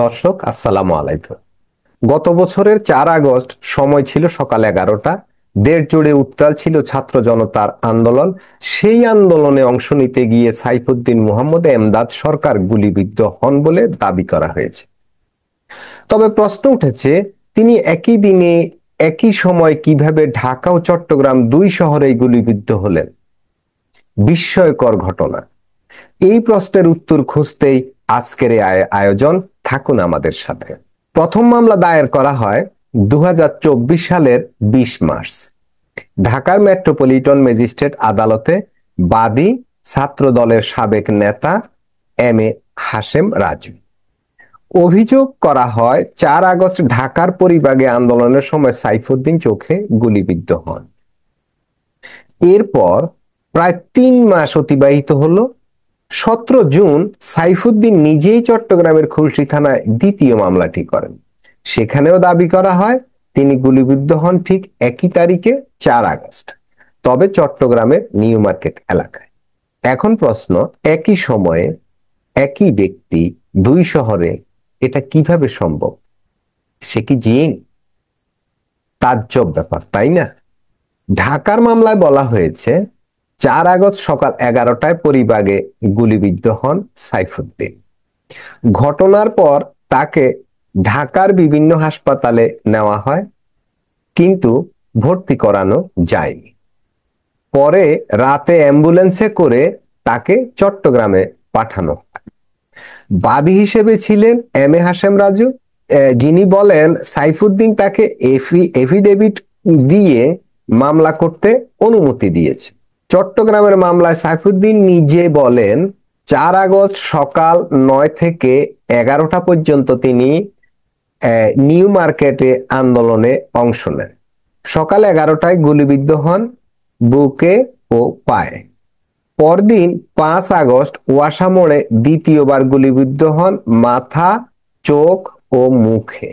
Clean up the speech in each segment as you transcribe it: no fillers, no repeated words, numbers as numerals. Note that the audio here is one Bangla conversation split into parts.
দর্শক আসসালামু আলাইকুম। গত বছরের 4 আগস্ট সময় ছিল সকাল 11টা। দেশ জুড়ে উত্তাল ছিল ছাত্র জনতার আন্দোলন। সেই আন্দোলনে অংশ নিতে গিয়ে সাইফুদ্দিন মোহাম্মদ এমদাদ সরকার গুলিবিদ্ধ হন বলে দাবি করা হয়েছে। তবে প্রশ্ন উঠেছে, তিনি একই দিনে একই সময় কিভাবে ঢাকা ও চট্টগ্রাম দুই শহরেই গুলিবিদ্ধ হলেন? বিস্ময়কর ঘটনা। এই প্রশ্নের উত্তর খুঁজতেই আজকের এই আয়োজন। থাকুন আমাদের সাথে। প্রথম মামলা দায়ের করা হয় 2024 সালের 20 মার্চ ঢাকার মেট্রোপলিটন ম্যাজিস্ট্রেট আদালতে। বাদী ছাত্র দলের সাবেক নেতা এম এ হাশেম রাজু। অভিযোগ করা হয় 4 আগস্ট ঢাকার পরিবাগে আন্দোলনের সময় সাইফুদ্দিন চোখে গুলিবিদ্ধ হন। এরপর প্রায় 3 মাস অতিবাহিত হলো। 17 জুন সাইফুদ্দিন নিজেই চট্টগ্রামের খুলশী থানায় দ্বিতীয় মামলাটি করেন। সেখানেও দাবি করা হয় তিনি গুলিবিদ্ধ হন ঠিক একই তারিখে, 4 আগস্ট, তবে চট্টগ্রামের নিউ মার্কেট এলাকায়। এখন প্রশ্ন, একই সময়ে একই ব্যক্তি দুই শহরে, এটা কিভাবে সম্ভব? সে কি জিন? তাজ্জব ব্যাপার, তাই না? ঢাকার মামলায় বলা হয়েছে 4 আগস্ট সকাল 11টায় পরিবাগে গুলিবিদ্ধ হন সাইফুদ্দিন। ঘটনার পর তাকে ঢাকার বিভিন্ন হাসপাতালে নেওয়া হয়, কিন্তু ভর্তি করানো যায়নি। পরে রাতে অ্যাম্বুলেন্সে করে তাকে চট্টগ্রামে পাঠানো হয়। বাদী হিসেবে ছিলেন এম এ হাশেম রাজু, যিনি বলেন সাইফুদ্দিন তাকে এফিডেভিট দিয়ে মামলা করতে অনুমতি দিয়েছে। চট্টগ্রামের মামলায় সাইফুদ্দিন নিজে বলেন 4 আগস্ট সকাল 9 থেকে 11টা পর্যন্ত তিনি নিউ মার্কেটে আন্দোলনে অংশ নেন। সকাল 11টায় গুলিবিদ্ধ হন বুকে ও পায়ে। পরদিন 5 আগস্ট ওয়াসা মোড়ে দ্বিতীয়বার গুলিবিদ্ধ হন মাথা, চোখ ও মুখে।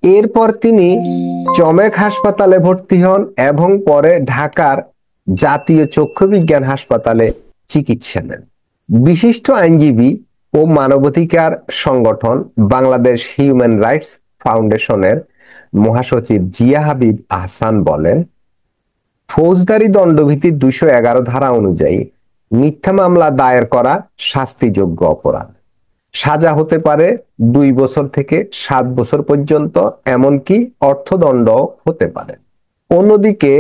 এরপর তিনি চমেক হাসপাতালে ভর্তি হন এবং পরে ঢাকার জাতীয় চক্ষু বিজ্ঞান হাসপাতালে চিকিৎসা নেন। বিশিষ্ট আইনজীবী ও মানবাধিকার সংগঠন বাংলাদেশ হিউম্যান রাইটস ফাউন্ডেশনের মহাসচিব জিয়া হাবিব আহসান বলেন, ফৌজদারি দণ্ডবিধির 211 ধারা অনুযায়ী মিথ্যা মামলা দায়ের করা শাস্তিযোগ্য অপরাধ। সাজা হতে পারে 2 বছর থেকে 7 বছর পর্যন্ত, এমনকি অর্থদণ্ড হতে পারে। অন্যদিকে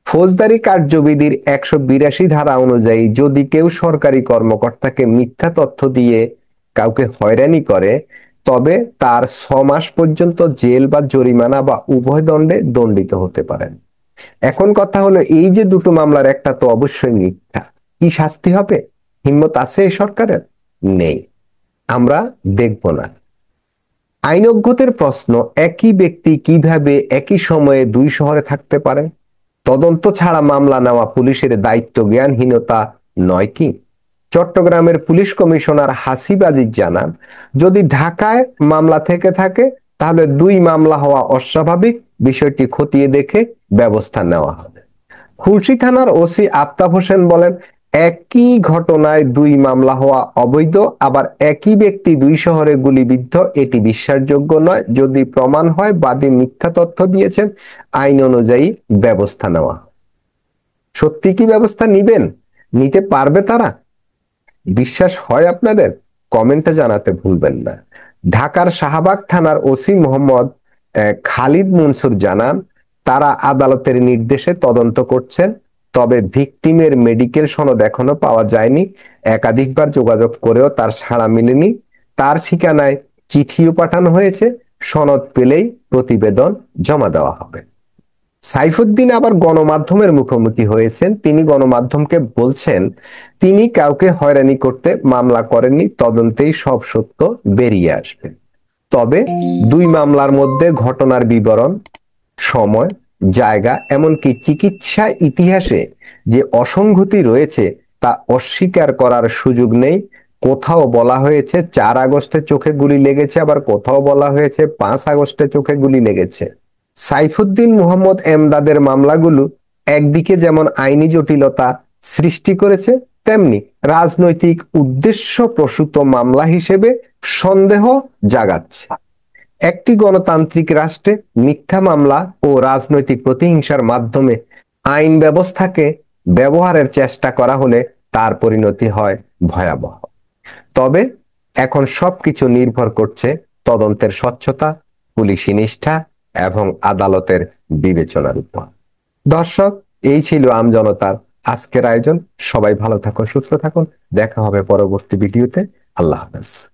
ফৌজদারি কার্যবিধির 182 ধারা অনুযায়ী যদি কেউ সরকারি কর্মকর্তাকে মিথ্যা তথ্য দিয়ে কাউকে হয়রানি করে, তবে তার 6 মাস পর্যন্ত জেল বা জরিমানা বা উভয় দণ্ডে দণ্ডিত হতে পারেন। এখন কথা হলো, এই যে দুটো মামলার একটা তো অবশ্যই মিথ্যা, কি শাস্তি হবে? হিম্মত আছে এই সরকারের? নেই। আমরা দেখব না। আইনজ্ঞদের প্রশ্ন, একই ব্যক্তি কিভাবে একই সময়ে দুই শহরে থাকতে পারে? তদন্ত ছাড়া মামলা নেওয়া পুলিশের দায়িত্ব জ্ঞানহীনতা নয় কি? চট্টগ্রামের পুলিশ কমিশনার হাসিব আজিজ জানান, যদি ঢাকায় মামলা থেকে থাকে তাহলে 2 মামলা হওয়া অস্বাভাবিক, বিষয়টি খতিয়ে দেখে ব্যবস্থা নেওয়া হবে। খুলশী থানার ওসি আফতাব হোসেন বলেন, একই ঘটনায় 2 মামলা হওয়া অবৈধ, আবার একই ব্যক্তি 2 শহরে গুলিবিদ্ধ এটি বিশ্বাসযোগ্য নয়। যদি প্রমাণ হয় বাদী মিথ্যা তথ্য দিয়েছেন, আইন অনুযায়ী ব্যবস্থা নেওয়া। সত্যি কি ব্যবস্থা নিবেন? নিতে পারবে তারা? বিশ্বাস হয় আপনাদের? কমেন্টে জানাতে ভুলবেন না। ঢাকার শাহবাগ থানার ওসি মোহাম্মদ খালিদ মনসুর জানান, তারা আদালতের নির্দেশে তদন্ত করছেন, তবে ভিকটিমের মেডিকেল সনদ এখনো পাওয়া যায়নি। একাধিকবার যোগাযোগ করেও তার সাড়া মেলেনি। তার ঠিকানায় চিঠিও পাঠানো হয়েছে, সনদ পেলেই প্রতিবেদন জমা দেওয়া হবে। সাইফুদ্দিন আবার গণমাধ্যমের মুখোমুখি হয়েছেন। তিনি গণমাধ্যমকে বলছেন তিনি কাউকে হয়রানি করতে মামলা করেননি, তদন্তেই সব সত্য বেরিয়ে আসবে। তবে 2 মামলার মধ্যে ঘটনার বিবরণ, সময়, জায়গা, এমনকি চিকিৎসা ইতিহাসে যে অসঙ্গতি রয়েছে তা অস্বীকার করার সুযোগ নেই। কোথাও বলা হয়েছে 4 আগস্টে চোখে গুলি লেগেছে, আবার কোথাও বলা হয়েছে 5 আগস্টে চোখে গুলি লেগেছে। সাইফুদ্দিন মোহাম্মদ এমদাদের মামলাগুলো একদিকে যেমন আইনি জটিলতা সৃষ্টি করেছে, তেমনি রাজনৈতিক উদ্দেশ্য প্রসূত মামলা হিসেবে সন্দেহ জাগাচ্ছে। একটি গণতান্ত্রিক রাষ্ট্রে মিথ্যা মামলা ও রাজনৈতিক প্রতিহিংসার মাধ্যমে আইন ব্যবস্থাকে ব্যবহারের চেষ্টা করা হলে তার পরিণতি হয় ভয়াবহ। তবে এখন সবকিছু নির্ভর করছে তদন্তের স্বচ্ছতা, পুলিশি নিষ্ঠা এবং আদালতের বিবেচনার উপর। দর্শক, এই ছিল আমজনতার আজকের আয়োজন। সবাই ভালো থাকুন, সুস্থ থাকুন। দেখা হবে পরবর্তী ভিডিওতে। আল্লাহ হাফেজ।